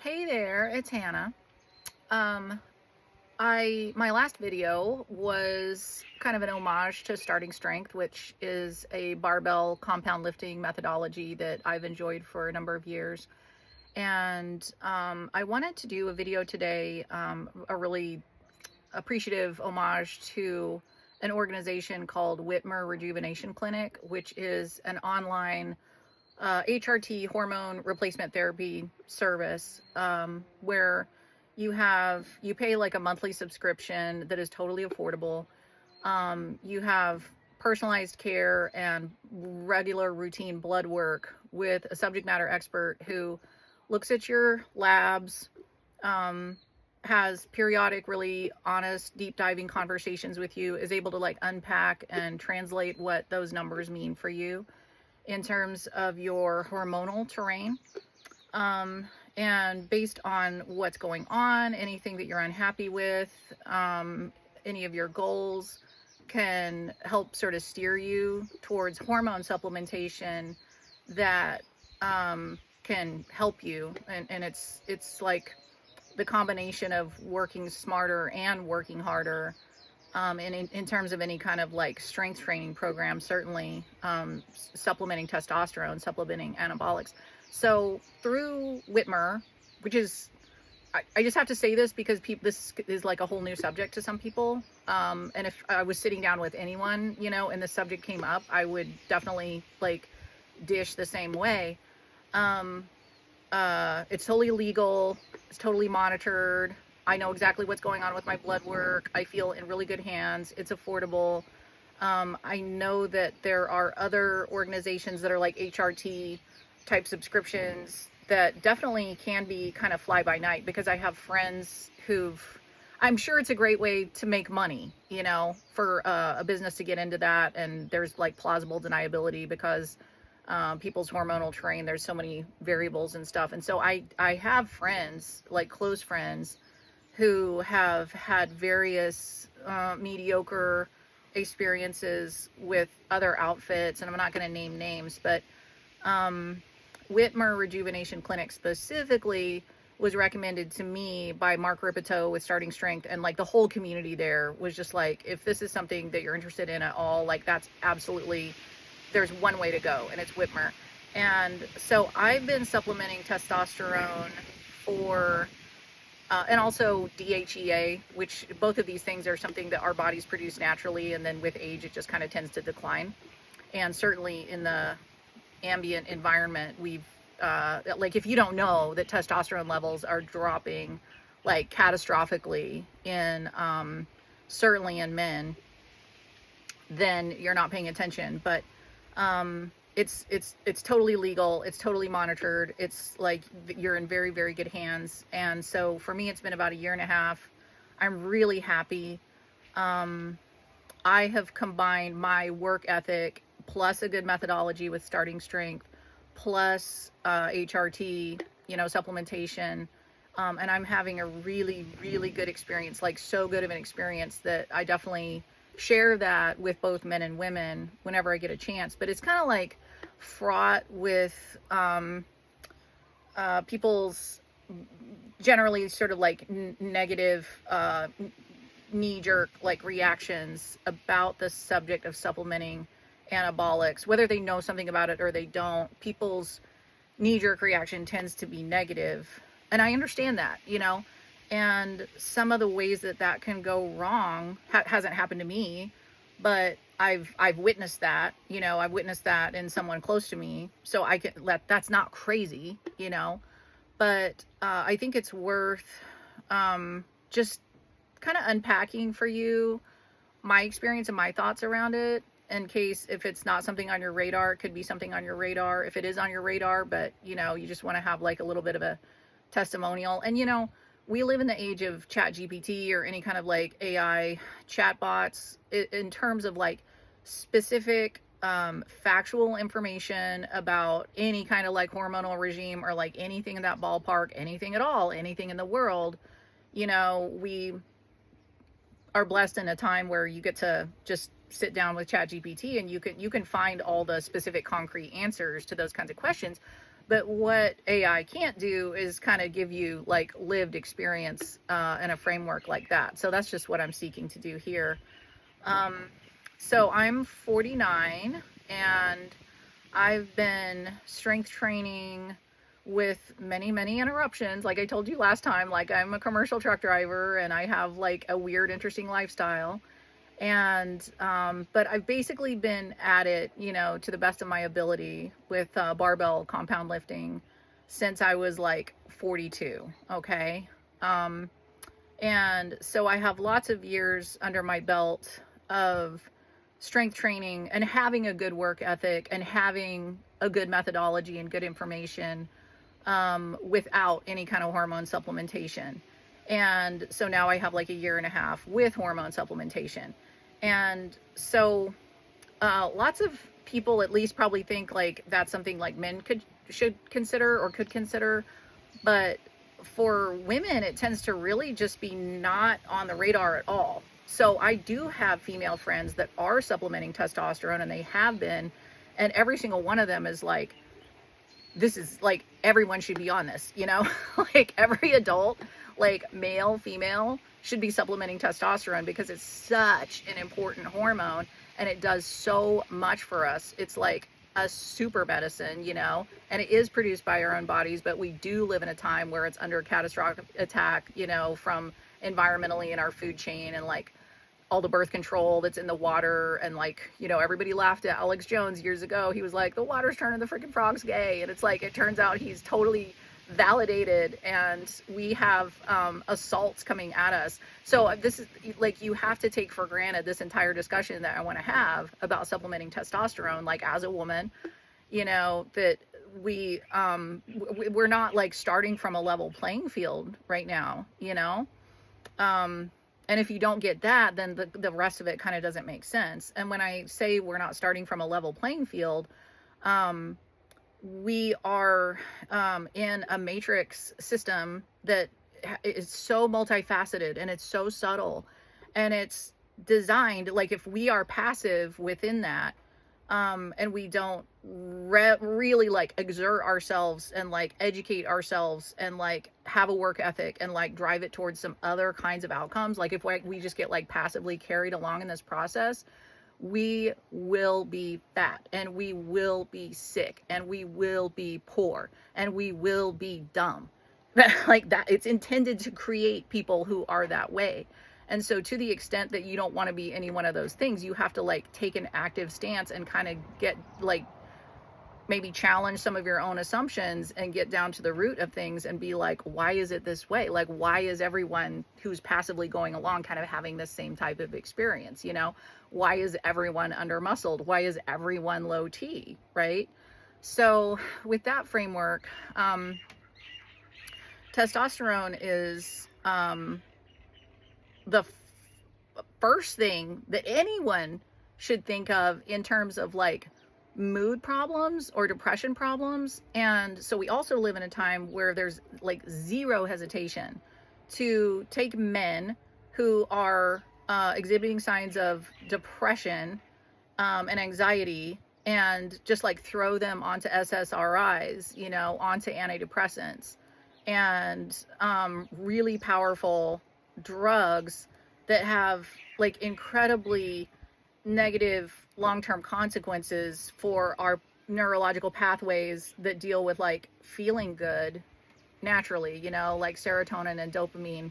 Hey there, it's Hannah. Um, my last video was kind of an homage to Starting Strength, which is a barbell compound lifting methodology that I've enjoyed for a number of years. And I wanted to do a video today, a really appreciative homage to an organization called Wittmer Rejuvenation Clinic, which is an online HRT hormone replacement therapy service, where you pay like a monthly subscription that is totally affordable. You have personalized care and regular routine blood work with a subject matter expert who looks at your labs, has periodic, really honest, deep diving conversations with you, is able to like unpack and translate what those numbers mean for you in terms of your hormonal terrain. And based on what's going on, anything that you're unhappy with, any of your goals, can help sort of steer you towards hormone supplementation that can help you. And it's like the combination of working smarter and working harder. And in terms of any kind of like strength training program, certainly supplementing testosterone, supplementing anabolics. So through Wittmer, which is, I just have to say this because this is like a whole new subject to some people. And if I was sitting down with anyone, and the subject came up, I would definitely like dish the same way. It's totally legal. It's totally monitored. I know exactly what's going on with my blood work. I feel in really good hands. It's affordable. I know that there are other organizations that are like HRT type subscriptions that definitely can be kind of fly by night, because I have friends I'm sure it's a great way to make money, for a business to get into that. And there's like plausible deniability because people's hormonal terrain, there's so many variables and stuff. And so I have friends, like close friends, who have had various mediocre experiences with other outfits, and I'm not going to name names, but Wittmer Rejuvenation Clinic specifically was recommended to me by Mark Ripito with Starting Strength, and like the whole community there was just like, if this is something that you're interested in at all, like that's absolutely, there's one way to go, and it's Wittmer. And so I've been supplementing testosterone for and also DHEA, which both of these things are something that our bodies produce naturally, and then with age it just kind of tends to decline. And certainly in the ambient environment, we've like, if you don't know that testosterone levels are dropping like catastrophically in certainly in men, then you're not paying attention. But it's totally legal. It's totally monitored. It's like you're in very, very good hands. And so for me, it's been about a year and a half. I'm really happy. I have combined my work ethic plus a good methodology with Starting Strength plus HRT, supplementation. And I'm having a really, really good experience, like so good of an experience that I definitely share that with both men and women whenever I get a chance. But it's kind of like fraught with people's generally sort of like negative knee-jerk like reactions about the subject of supplementing anabolics, whether they know something about it or they don't. People's knee-jerk reaction tends to be negative, and I understand that, and some of the ways that can go wrong hasn't happened to me, but I've witnessed that. I've witnessed that in someone close to me, so I can that's not crazy, but I think it's worth just kind of unpacking for you my experience and my thoughts around it, in case if it's not something on your radar. It could be something on your radar if it is on your radar, but you just want to have like a little bit of a testimonial. And we live in the age of ChatGPT or any kind of like AI chatbots in terms of like specific factual information about any kind of like hormonal regime or like anything in that ballpark, anything at all, anything in the world. We are blessed in a time where you get to just sit down with ChatGPT and you can find all the specific concrete answers to those kinds of questions. But what AI can't do is kind of give you like lived experience and a framework like that. So that's just what I'm seeking to do here. So I'm 49 and I've been strength training with many, many interruptions. Like I told you last time, like I'm a commercial truck driver and I have like a weird, interesting lifestyle. And, but I've basically been at it, you know, to the best of my ability with barbell compound lifting since I was like 42. Okay. And so I have lots of years under my belt of strength training and having a good work ethic and having a good methodology and good information without any kind of hormone supplementation. And so now I have like a year and a half with hormone supplementation. And so lots of people at least probably think like that's something like men should consider or could consider. But for women, it tends to really just be not on the radar at all. So I do have female friends that are supplementing testosterone and they have been, and every single one of them is like, this is like, everyone should be on this, you know, like every adult, like male, female, should be supplementing testosterone because it's such an important hormone and it does so much for us. It's like a super medicine, you know, and it is produced by our own bodies, but we do live in a time where it's under catastrophic attack, you know, from environmentally in our food chain and like all the birth control that's in the water. And like, you know, everybody laughed at Alex Jones years ago. He was like, the water's turning the freaking frogs gay. And it's like, it turns out he's totally validated, and we have assaults coming at us. So this is like, you have to take for granted this entire discussion that I want to have about supplementing testosterone, like as a woman, you know, that we're not like starting from a level playing field right now, you know. And if you don't get that, then the rest of it kind of doesn't make sense. And when I say we're not starting from a level playing field, we are in a matrix system that is so multifaceted and it's so subtle, and it's designed like if we are passive within that, and we don't really like exert ourselves and like educate ourselves and like have a work ethic and like drive it towards some other kinds of outcomes, like if we just get like passively carried along in this process, we will be fat and we will be sick and we will be poor and we will be dumb. Like that, it's intended to create people who are that way. And so to the extent that you don't want to be any one of those things, you have to like take an active stance and kind of get like maybe challenge some of your own assumptions and get down to the root of things and be like, why is it this way? Like, why is everyone who's passively going along kind of having the same type of experience? You know, why is everyone under muscled? Why is everyone low T, right? So with that framework, testosterone is the first thing that anyone should think of in terms of like mood problems or depression problems. And so we also live in a time where there's like zero hesitation to take men who are exhibiting signs of depression and anxiety and just like throw them onto SSRIs, you know, onto antidepressants and really powerful drugs that have like incredibly negative long-term consequences for our neurological pathways that deal with like feeling good naturally, you know, like serotonin and dopamine,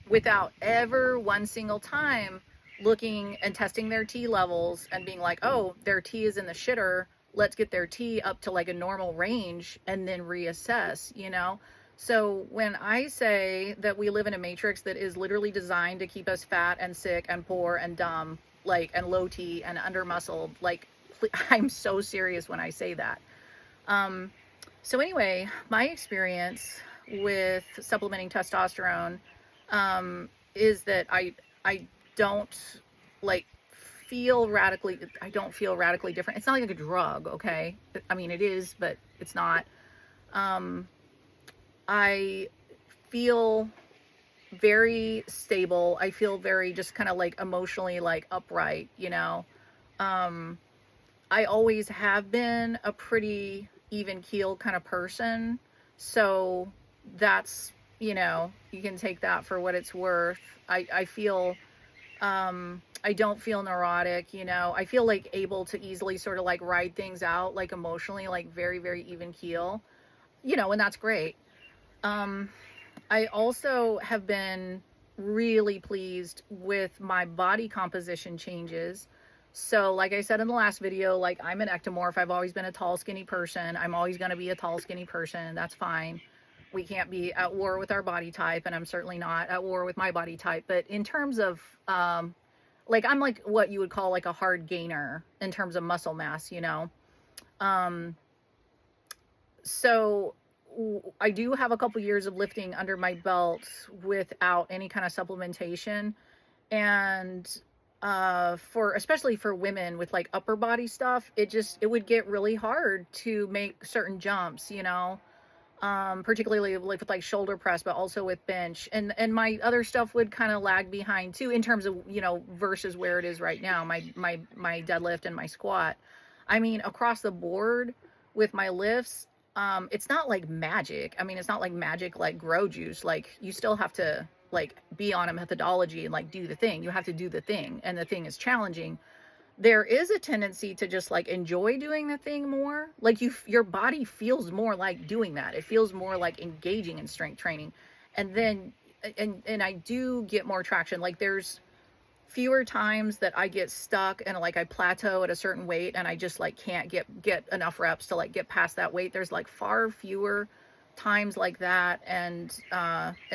without ever one single time looking and testing their T levels and being like, oh, their T is in the shitter, let's get their T up to like a normal range and then reassess, you know. So when I say that we live in a matrix that is literally designed to keep us fat and sick and poor and dumb, like, and low T and under muscled, like, I'm so serious when I say that. So anyway, my experience with supplementing testosterone is that I don't like I don't feel radically different. It's not like a drug, okay? I mean, it is, but it's not. I feel very stable. I feel very just kind of like emotionally like upright, you know. I always have been a pretty even keel kind of person. So that's, you know, you can take that for what it's worth. I feel, I don't feel neurotic, you know, I feel like able to easily sort of like ride things out, like emotionally, like very, very even keel, you know, and that's great. Um, I also have been really pleased with my body composition changes. So, like I said in the last video, like I'm an ectomorph. I've always been a tall, skinny person. I'm always going to be a tall, skinny person. That's fine. We can't be at war with our body type, and I'm certainly not at war with my body type. But in terms of, like, I'm like what you would call like a hard gainer in terms of muscle mass, you know? Um, so I do have a couple years of lifting under my belt without any kind of supplementation. And for especially for women with like upper body stuff, it would get really hard to make certain jumps, you know. Particularly like with like shoulder press, but also with bench, and my other stuff would kind of lag behind too in terms of, you know, versus where it is right now, my deadlift and my squat. I mean, across the board with my lifts, it's not like magic. I mean, it's not like magic like grow juice. Like you still have to like be on a methodology and like do the thing. You have to do the thing, and the thing is challenging. There is a tendency to just like enjoy doing the thing more. Like your body feels more like doing that. It feels more like engaging in strength training. And then and I do get more traction. Like there's fewer times that I get stuck and like I plateau at a certain weight and I just like can't get enough reps to like get past that weight. There's like far fewer times like that. And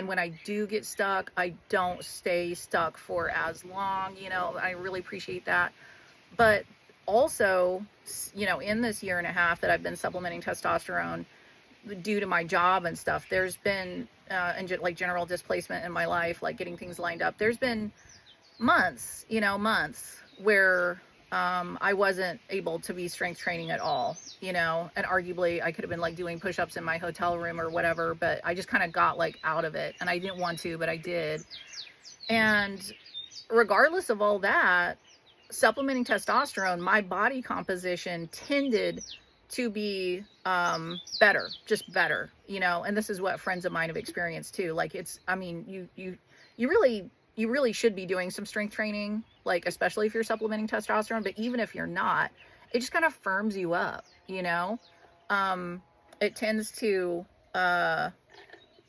when I do get stuck, I don't stay stuck for as long, you know. I really appreciate that. But also, you know, in this year and a half that I've been supplementing testosterone due to my job and stuff, there's been and like general displacement in my life, like getting things lined up. There's been months, you know, months where I wasn't able to be strength training at all, you know, and arguably I could have been like doing push-ups in my hotel room or whatever, but I just kind of got like out of it, and I didn't want to, but I did. And regardless of all that, supplementing testosterone, my body composition tended to be better, just better, you know. And this is what friends of mine have experienced too. Like it's, I mean, you really should be doing some strength training, like especially if you're supplementing testosterone. But even if you're not, it just kind of firms you up, you know. It tends to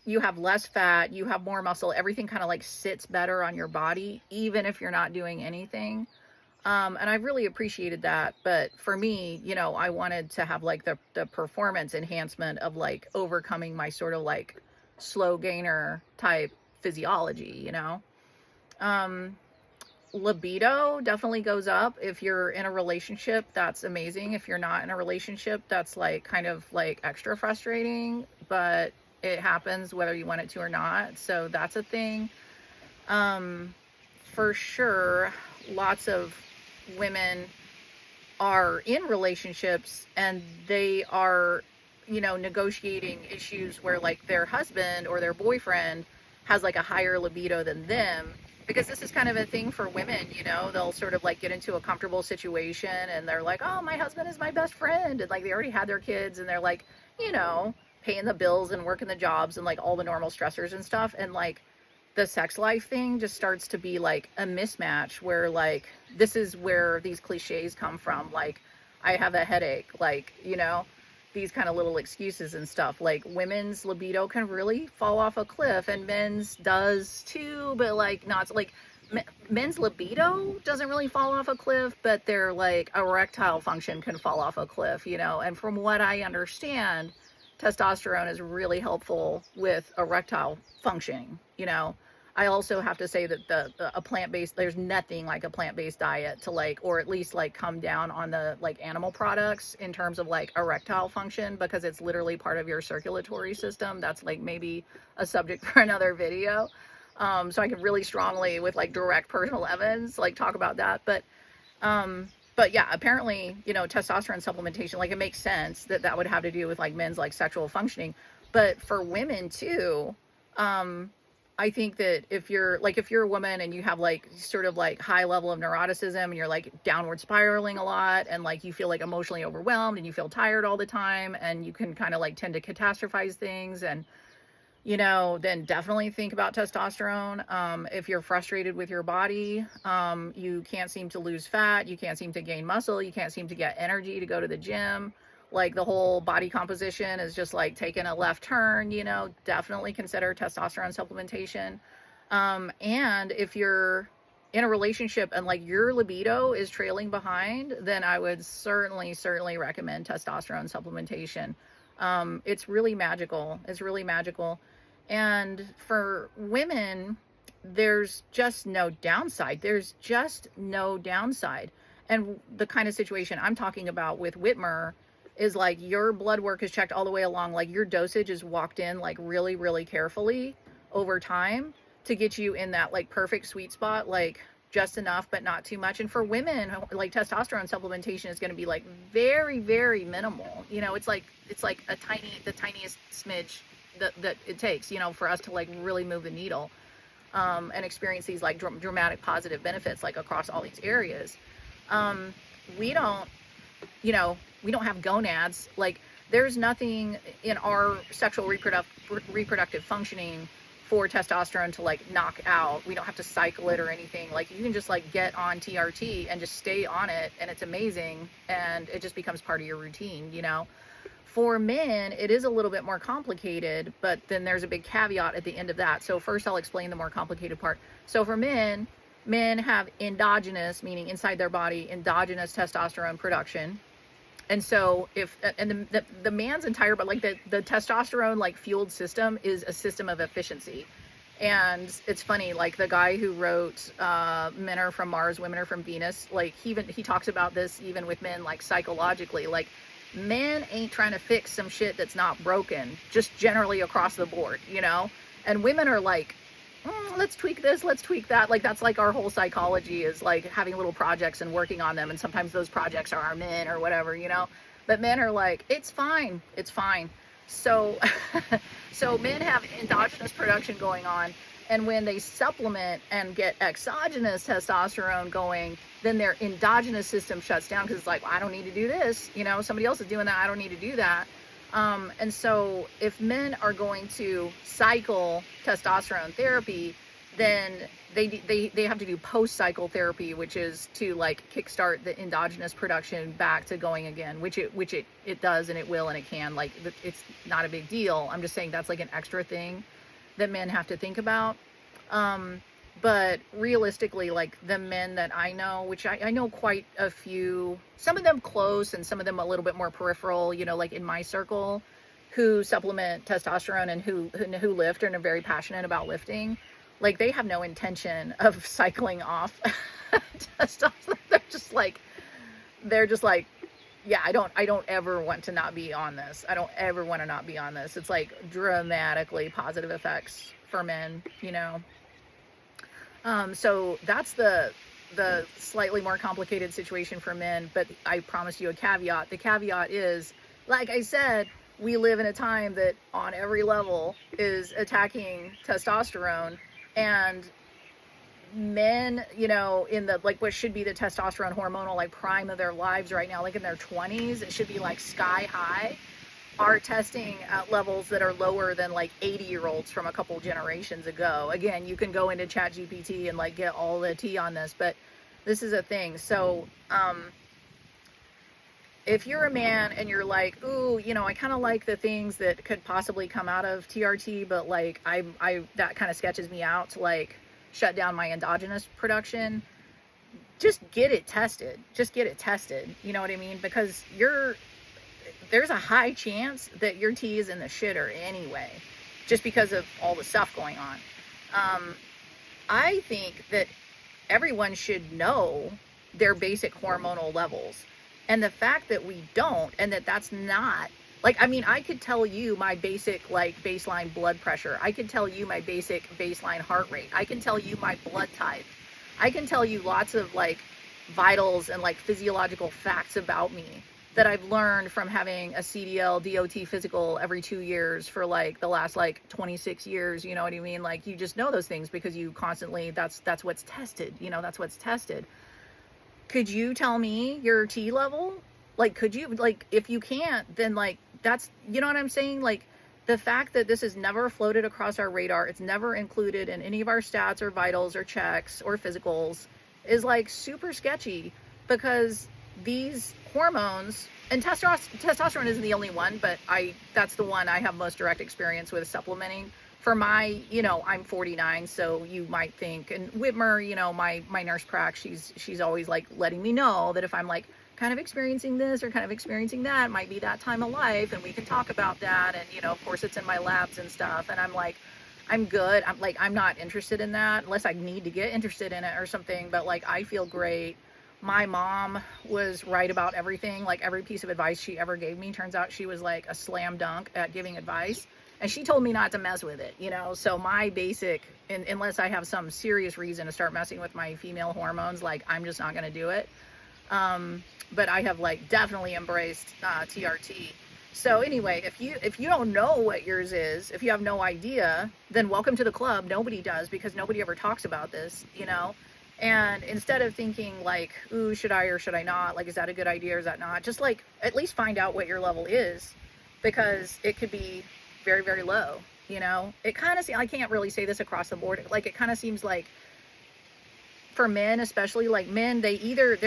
you have less fat, you have more muscle, everything kind of like sits better on your body, even if you're not doing anything. And I really appreciated that. But for me, you know, I wanted to have like the performance enhancement of like overcoming my sort of like slow gainer type physiology, you know. Libido definitely goes up. If you're in a relationship, that's amazing. If you're not in a relationship, that's like kind of like extra frustrating, but it happens whether you want it to or not. So that's a thing. For sure, lots of women are in relationships and they are, you know, negotiating issues where like their husband or their boyfriend has like a higher libido than them, because this is kind of a thing for women, you know. They'll sort of like get into a comfortable situation and they're like, oh, my husband is my best friend, and like they already had their kids and they're like, you know, paying the bills and working the jobs and like all the normal stressors and stuff, and like the sex life thing just starts to be like a mismatch where like this is where these cliches come from, like I have a headache, like, you know, these kind of little excuses and stuff. Like women's libido can really fall off a cliff, and men's does too, but like not like men's libido doesn't really fall off a cliff, but their like erectile function can fall off a cliff, you know. And from what I understand, testosterone is really helpful with erectile functioning, you know. I also have to say that a plant-based, there's nothing like a plant-based diet to like, or at least like come down on the like animal products in terms of like erectile function, because it's literally part of your circulatory system. That's like maybe a subject for another video. So I can really strongly with like direct personal evidence, like talk about that. But yeah, apparently, you know, testosterone supplementation, like it makes sense that that would have to do with like men's like sexual functioning, but for women too, I think that if you're a woman and you have like sort of like high level of neuroticism and you're like downward spiraling a lot and like you feel like emotionally overwhelmed and you feel tired all the time and you can kind of like tend to catastrophize things, and then definitely think about testosterone. If you're frustrated with your body, you can't seem to lose fat, you can't seem to gain muscle, you can't seem to get energy to go to the gym, like the whole body composition is just like taking a left turn, definitely consider testosterone supplementation. And if you're in a relationship and like your libido is trailing behind, then I would certainly recommend testosterone supplementation. It's really magical. It's really magical. And for women, there's just no downside. There's just no downside. And the kind of situation I'm talking about with Wittmer is like your blood work is checked all the way along. Like your dosage is walked in like really, really carefully over time to get you in that like perfect sweet spot, like just enough, but not too much. And for women, like testosterone supplementation is going to be like very, very minimal. It's like the tiniest smidge that it takes, for us to like really move the needle, and experience these like dramatic positive benefits, like across all these areas. We don't, we don't have gonads. Like there's nothing in our sexual reproductive functioning for testosterone to like knock out. We don't have to cycle it or anything. Like you can just like get on TRT and just stay on it, and it's amazing, and it just becomes part of your routine. For men, it is a little bit more complicated, but then there's a big caveat at the end of that. So first I'll explain the more complicated part. So for men have endogenous, meaning inside their body, endogenous testosterone production. And so the man's entire, but like the testosterone like fueled system is a system of efficiency. And it's funny, like the guy who wrote Men Are From Mars, Women Are From Venus, like he talks about this even with men, like psychologically, like men ain't trying to fix some shit that's not broken, just generally across the board, and women are like, let's tweak this, let's tweak that. Like that's like our whole psychology is like having little projects and working on them, and sometimes those projects are our men or whatever, but men are like, it's fine. So so men have endogenous production going on, and when they supplement and get exogenous testosterone going, then their endogenous system shuts down because it's like, well, I don't need to do this, somebody else is doing that, I don't need to do that. And so if men are going to cycle testosterone therapy, then they have to do post-cycle therapy, which is to like kickstart the endogenous production back to going again, which it does, and it will, and it can. Like it's not a big deal. I'm just saying that's like an extra thing that men have to think about. But realistically, like the men that I know, which I know quite a few, some of them close and some of them a little bit more peripheral, like in my circle, who supplement testosterone and who lift and are very passionate about lifting, like they have no intention of cycling off testosterone. They're just like, yeah, I don't ever want to not be on this. I don't ever want to not be on this. It's like dramatically positive effects for men, So that's the slightly more complicated situation for men, but I promised you a caveat. The caveat is, like I said, we live in a time that on every level is attacking testosterone, and men, in the like what should be the testosterone hormonal like prime of their lives right now, like in their 20s, it should be like sky high, are testing at levels that are lower than like 80-year-olds from a couple generations ago. Again, you can go into ChatGPT and like get all the tea on this, but this is a thing. So if you're a man and you're like, ooh, I kind of like the things that could possibly come out of TRT, but like I that kind of sketches me out to like shut down my endogenous production, just get it tested. You know what I mean? Because there's a high chance that your tea is in the shitter anyway, just because of all the stuff going on. I think that everyone should know their basic hormonal levels. And the fact that we don't, and that's not, like, I mean, I could tell you my basic, like, baseline blood pressure. I could tell you my basic baseline heart rate. I can tell you my blood type. I can tell you lots of, like, vitals and, like, physiological facts about me that I've learned from having a CDL DOT physical every 2 years for like the last like 26 years. You know what I mean? Like, you just know those things because you constantly, that's what's tested, you know, that's what's tested. Could you tell me your T level? Like, could you, like, if you can't, then like, that's, you know what I'm saying? Like, the fact that this is never floated across our radar, it's never included in any of our stats or vitals or checks or physicals, is like super sketchy, because these hormones, and testosterone isn't the only one, but that's the one I have most direct experience with supplementing. For my, you know, I'm 49, so you might think, and Wittmer, you know, my nurse prac, she's always like letting me know that if I'm like kind of experiencing this or kind of experiencing that, it might be that time of life, and we can talk about that. And, you know, of course it's in my labs and stuff, and I'm like, I'm good. I'm like, I'm not interested in that unless I need to get interested in it or something, but like, I feel great. My mom was right about everything. Like, every piece of advice she ever gave me, turns out she was like a slam dunk at giving advice. And she told me not to mess with it, you know? So my basic, unless I have some serious reason to start messing with my female hormones, like, I'm just not going to do it. But I have like definitely embraced TRT. So anyway, if you don't know what yours is, if you have no idea, then welcome to the club. Nobody does, because nobody ever talks about this, you know? And instead of thinking like, ooh, should I or should I not? Like, is that a good idea or is that not? Just like, at least find out what your level is, because it could be very, very low, you know? It kind of, I can't really say this across the board. Like, it kind of seems like for men, especially, like men, they're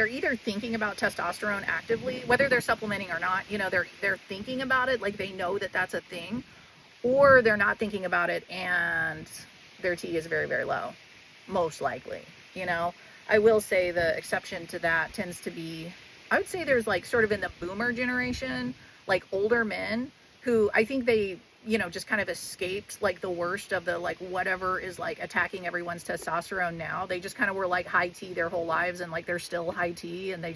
either thinking about testosterone actively, whether they're supplementing or not, you know, they're thinking about it, like they know that that's a thing, or they're not thinking about it and their T is very, very low, most likely, you know? I will say the exception to that tends to be, I would say there's like sort of in the boomer generation, like older men who I think they, you know, just kind of escaped like the worst of the like whatever is like attacking everyone's testosterone now. They just kind of were like high T their whole lives, and like they're still high T, and they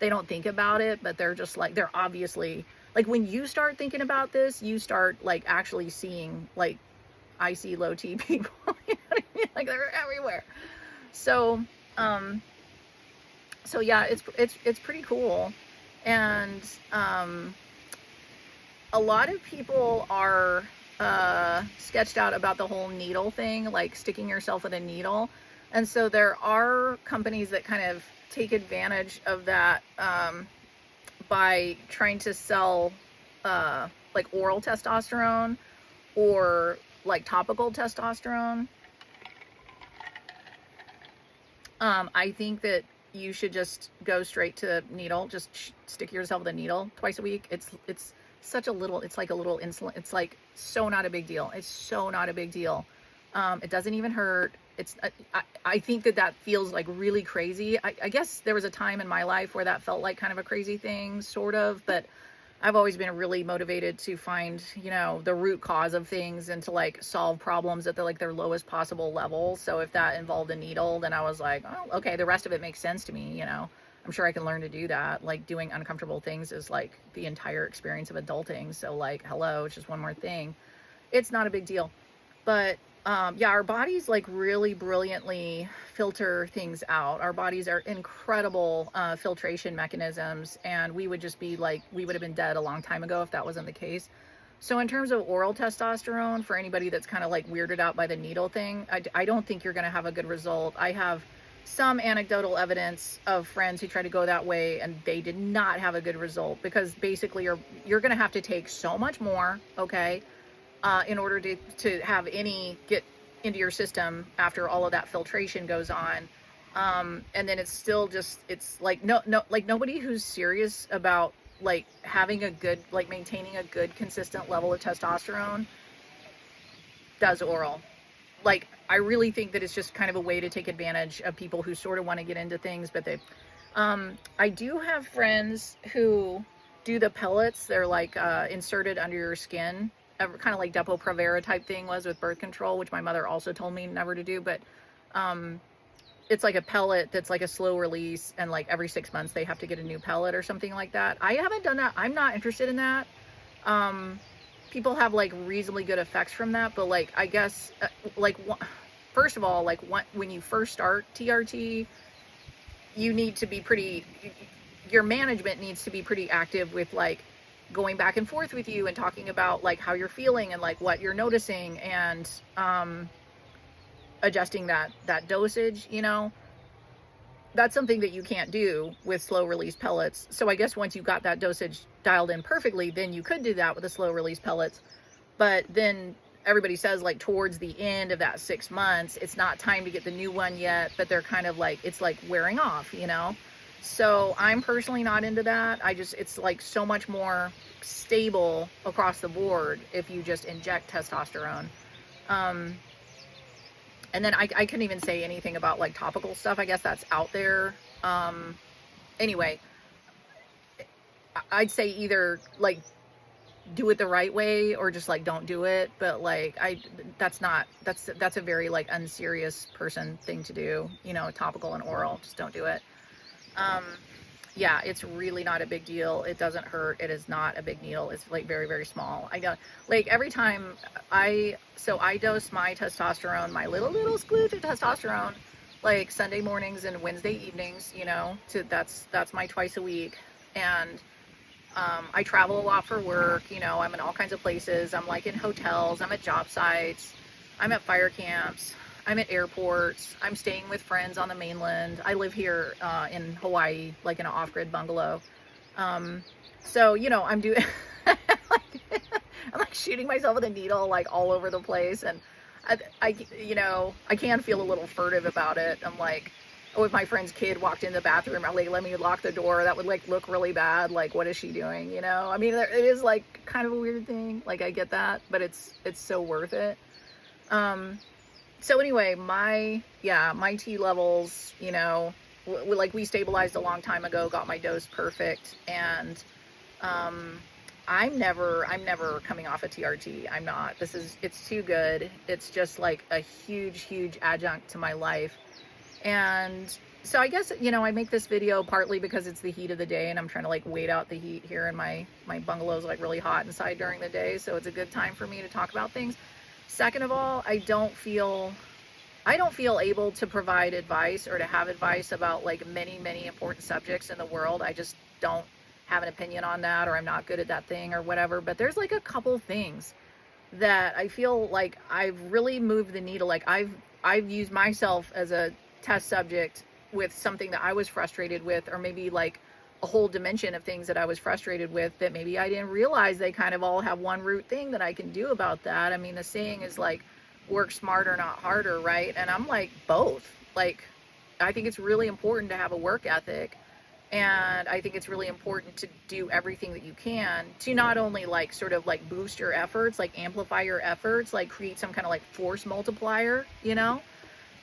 don't think about it, but they're just like, they're obviously like, when you start thinking about this, you start like actually seeing, like, I see low T people, you know what I mean? Like, they're everywhere. So so yeah, it's pretty cool. And a lot of people are sketched out about the whole needle thing, like sticking yourself with a needle. And so there are companies that kind of take advantage of that by trying to sell like oral testosterone or like topical testosterone. I think that you should just go straight to needle. Just stick yourself with a needle twice a week. It's such a little, it's like a little insulin. It's like so not a big deal. It's so not a big deal. It doesn't even hurt. It's, I think that feels like really crazy. I guess there was a time in my life where that felt like kind of a crazy thing, sort of, but I've always been really motivated to find, you know, the root cause of things and to like solve problems at their lowest possible level. So if that involved a needle, then I was like, oh, okay, the rest of it makes sense to me, you know. I'm sure I can learn to do that. Like, doing uncomfortable things is like the entire experience of adulting. So like, hello, it's just one more thing. It's not a big deal. But yeah, our bodies like really brilliantly filter things out. Our bodies are incredible filtration mechanisms, and we would just be like, we would have been dead a long time ago if that wasn't the case. So in terms of oral testosterone, for anybody that's kind of like weirded out by the needle thing, I don't think you're going to have a good result. I have some anecdotal evidence of friends who try to go that way, and they did not have a good result, because basically you're going to have to take so much more, okay, in order to have any get into your system after all of that filtration goes on. And then it's still just, it's like, no, like nobody who's serious about like having a good, like maintaining a good consistent level of testosterone does oral. Like, I really think that it's just kind of a way to take advantage of people who sort of want to get into things, but they, I do have friends who do the pellets. They're like inserted under your skin, kind of like Depo-Provera type thing was with birth control, which my mother also told me never to do. But it's like a pellet that's like a slow release, and like every 6 months they have to get a new pellet or something like that. I haven't done that. I'm not interested in that. People have like reasonably good effects from that, but like, I guess like first of all, like when you first start TRT, you need to be pretty, your management needs to be pretty active with like going back and forth with you and talking about like how you're feeling and like what you're noticing, and adjusting that dosage, you know. That's something that you can't do with slow release pellets. So I guess once you got that dosage dialed in perfectly, then you could do that with the slow release pellets. But then everybody says like towards the end of that 6 months, it's not time to get the new one yet, but they're kind of like, it's like wearing off, you know? So I'm personally not into that. It's like so much more stable across the board if you just inject testosterone. And then I couldn't even say anything about like topical stuff. I guess that's out there. Anyway, I'd say either like do it the right way or just like don't do it. But like that's a very like unserious person thing to do. You know, topical and oral, just don't do it. Yeah, it's really not a big deal. It doesn't hurt. It is not a big needle. It's like very, very small. I know, like every time I dose my testosterone, my little squooge of testosterone, like Sunday mornings and Wednesday evenings, you know, that's my twice a week. And I travel a lot for work, you know, I'm in all kinds of places. I'm like in hotels, I'm at job sites, I'm at fire camps, I'm at airports, I'm staying with friends on the mainland. I live here in Hawaii, like in an off-grid bungalow. So, you know, I'm doing, I'm like shooting myself with a needle like all over the place. And you know, I can feel a little furtive about it. I'm like, oh, if my friend's kid walked in the bathroom, I'm like, let me lock the door. That would like look really bad. Like, what is she doing? You know, I mean, it is like kind of a weird thing. Like I get that, but it's so worth it. So anyway, my T levels, you know, like we stabilized a long time ago, got my dose perfect. And, I'm never coming off a TRT. I'm not. It's too good. It's just like a huge adjunct to my life. And so I guess, you know, I make this video partly because it's the heat of the day and I'm trying to like wait out the heat here, and my bungalow's like really hot inside during the day. So it's a good time for me to talk about things. Second of all, I don't feel able to provide advice or to have advice about like many important subjects in the world. I just don't have an opinion on that, or I'm not good at that thing or whatever. But there's like a couple things that I feel like I've really moved the needle. Like I've used myself as a test subject with something that I was frustrated with, or maybe like a whole dimension of things that I was frustrated with that maybe I didn't realize they kind of all have one root thing that I can do about that. I mean, the saying is like, work smarter, not harder, right? And I'm like, both. Like, I think it's really important to have a work ethic. And I think it's really important to do everything that you can to not only like sort of like boost your efforts, like amplify your efforts, like create some kind of like force multiplier, you know,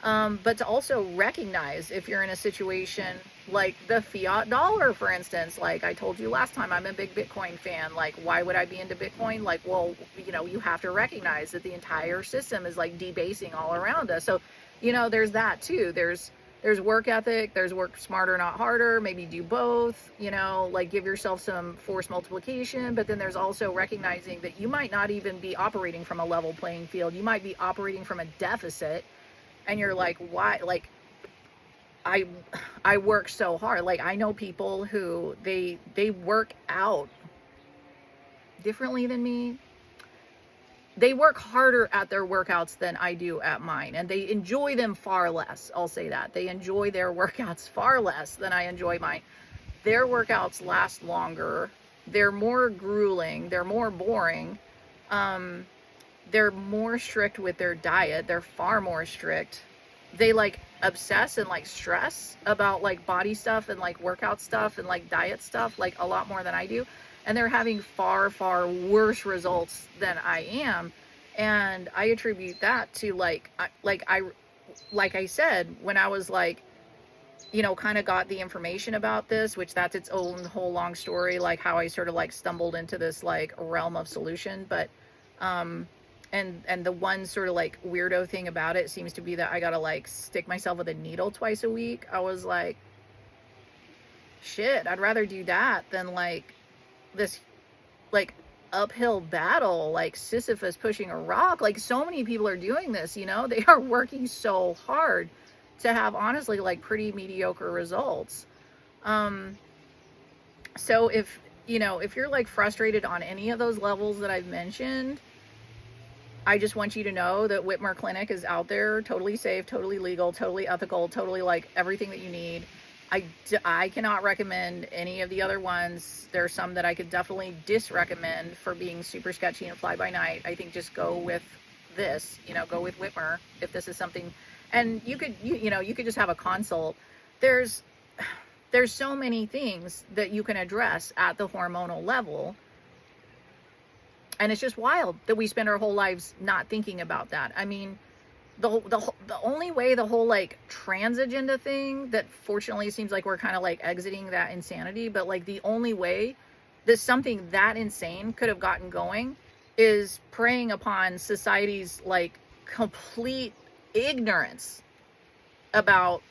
but to also recognize if you're in a situation like the fiat dollar, for instance. Like I told you last time, I'm a big Bitcoin fan. Like, why would I be into Bitcoin? Like, well, you know, you have to recognize that the entire system is like debasing all around us. So, you know, there's that too. There's work ethic, there's work smarter, not harder. Maybe do both, you know, like give yourself some force multiplication. But then there's also recognizing that you might not even be operating from a level playing field. You might be operating from a deficit. And you're like, why? Like, I work so hard. Like, I know people who they work out differently than me. They work harder at their workouts than I do at mine, and they enjoy them far less. I'll say that. They enjoy their workouts far less than I enjoy mine. Their workouts last longer. They're more grueling. They're more boring. They're more strict with their diet. They're far more strict. They like obsess and like stress about like body stuff and like workout stuff and like diet stuff like a lot more than I do. And they're having far worse results than I am. And I attribute that to like I said, when I was like, you know, kind of got the information about this, which that's its own whole long story, like how I sort of like stumbled into this like realm of solution. But and the one sort of like weirdo thing about it seems to be that I gotta like stick myself with a needle twice a week. I was like, shit, I'd rather do that than like this like uphill battle, like Sisyphus pushing a rock. Like, so many people are doing this, you know, they are working so hard to have honestly like pretty mediocre results. So if, if you're like frustrated on any of those levels that I've mentioned, I just want you to know that Wittmer Clinic is out there, totally safe, totally legal, totally ethical, totally like everything that you need. I cannot recommend any of the other ones. There are some that I could definitely disrecommend for being super sketchy and fly by night. I think just go with this, go with Wittmer if this is something. And you could, you could just have a consult. There's so many things that you can address at the hormonal level. And it's just wild that we spend our whole lives not thinking about that. I mean, the only way the whole like trans agenda thing, that fortunately seems like we're kind of like exiting that insanity, but like the only way that something that insane could have gotten going is preying upon society's like complete ignorance about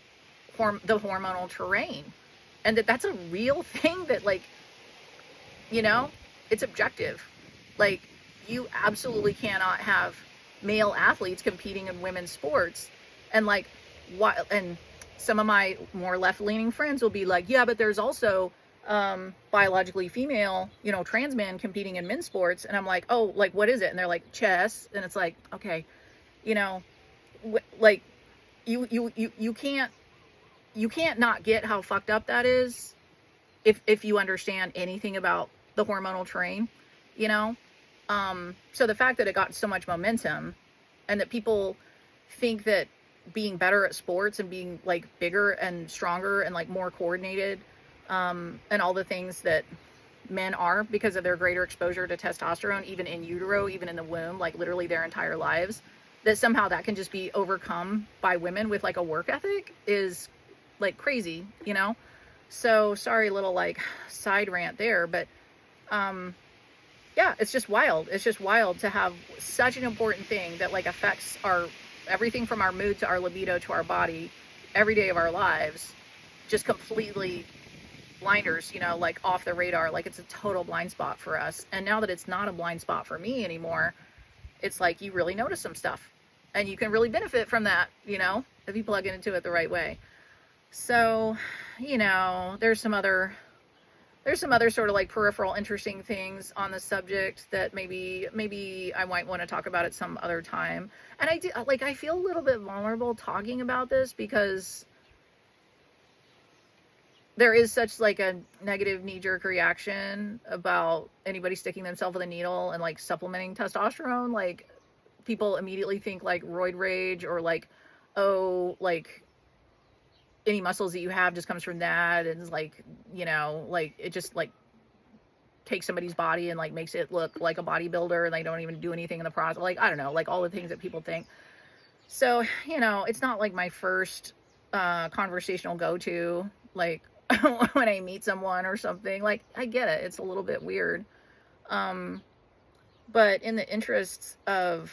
the hormonal terrain, and that's a real thing, that like, it's objective. Like, you absolutely cannot have male athletes competing in women's sports. And like, and some of my more left-leaning friends will be like, yeah, but there's also biologically female, trans men competing in men's sports. And I'm like, oh, like, what is it? And they're like, chess. And it's like, okay, like, you can't not get how fucked up that is if you understand anything about the hormonal terrain, so the fact that it got so much momentum, and that people think that being better at sports and being like bigger and stronger and like more coordinated, and all the things that men are because of their greater exposure to testosterone, even in utero, even in the womb, like literally their entire lives, that somehow that can just be overcome by women with like a work ethic, is like crazy, So sorry, little like side rant there, but yeah, it's just wild. It's just wild to have such an important thing that like affects everything from our mood to our libido to our body every day of our lives, just completely blinders, like off the radar. Like, it's a total blind spot for us. And now that it's not a blind spot for me anymore, it's like you really notice some stuff, and you can really benefit from that, if you plug into it the right way. So, there's some other sort of like peripheral interesting things on the subject that maybe I might want to talk about at some other time. And I feel a little bit vulnerable talking about this, because there is such like a negative knee-jerk reaction about anybody sticking themselves with a needle and like supplementing testosterone. Like, people immediately think like roid rage, or like, oh, like any muscles that you have just comes from that, and it's like, like it just like takes somebody's body and like makes it look like a bodybuilder, and they don't even do anything in the process. Like, I don't know, like all the things that people think. So, it's not like my first conversational go-to, like when I meet someone or something. Like, I get it, it's a little bit weird, but in the interests of,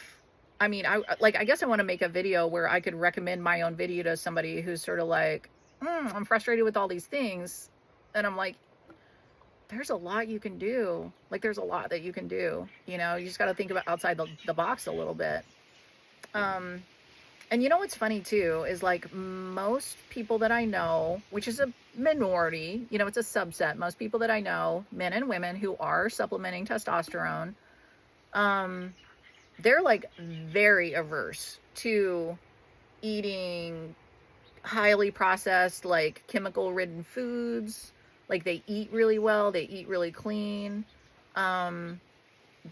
I mean, I guess I want to make a video where I could recommend my own video to somebody who's sort of like, I'm frustrated with all these things. And I'm like, there's a lot you can do. Like, there's a lot that you can do. You just got to think about outside the box a little bit. And what's funny too is like most people that I know, which is a minority, it's a subset. Most people that I know, men and women who are supplementing testosterone, they're like very averse to eating highly processed, like chemical ridden foods. Like, they eat really well, they eat really clean.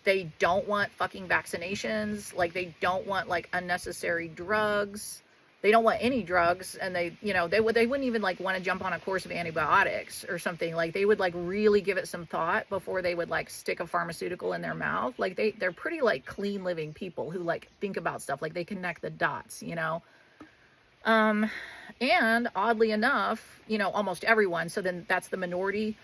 They don't want fucking vaccinations. Like, they don't want like unnecessary drugs. They don't want any drugs, and they wouldn't even like want to jump on a course of antibiotics or something. Like, they would like really give it some thought before they would like stick a pharmaceutical in their mouth. Like, they're pretty like clean living people who like think about stuff, like they connect the dots, and oddly enough, almost everyone. So then that's the minority.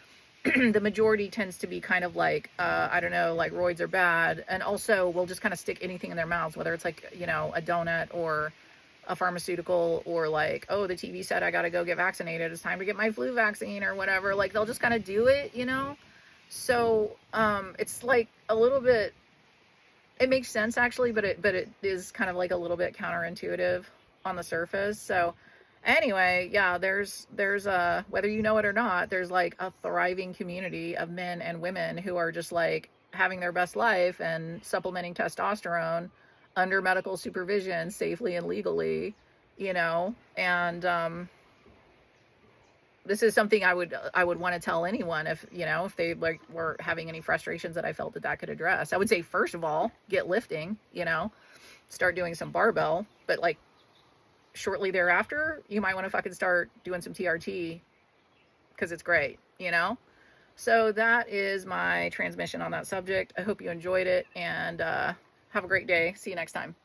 The majority tends to be kind of like, I don't know, like roids are bad. And also will just kind of stick anything in their mouths, whether it's like, a donut or a pharmaceutical, or like, oh, the TV said I got to go get vaccinated. It's time to get my flu vaccine or whatever. Like, they'll just kind of do it, So, it's like a little bit, it makes sense actually, but it is kind of like a little bit counterintuitive on the surface. So Anyway, yeah, there's whether you know it or not, there's like a thriving community of men and women who are just like having their best life and supplementing testosterone under medical supervision safely and legally, you know. And this is something I would want to tell anyone if, you know, if they like were having any frustrations that I felt that could address. I would say, first of all, get lifting, you know, start doing some barbell, but like shortly thereafter, you might want to fucking start doing some TRT because it's great, you know? So that is my transmission on that subject. I hope you enjoyed it, and have a great day. See you next time.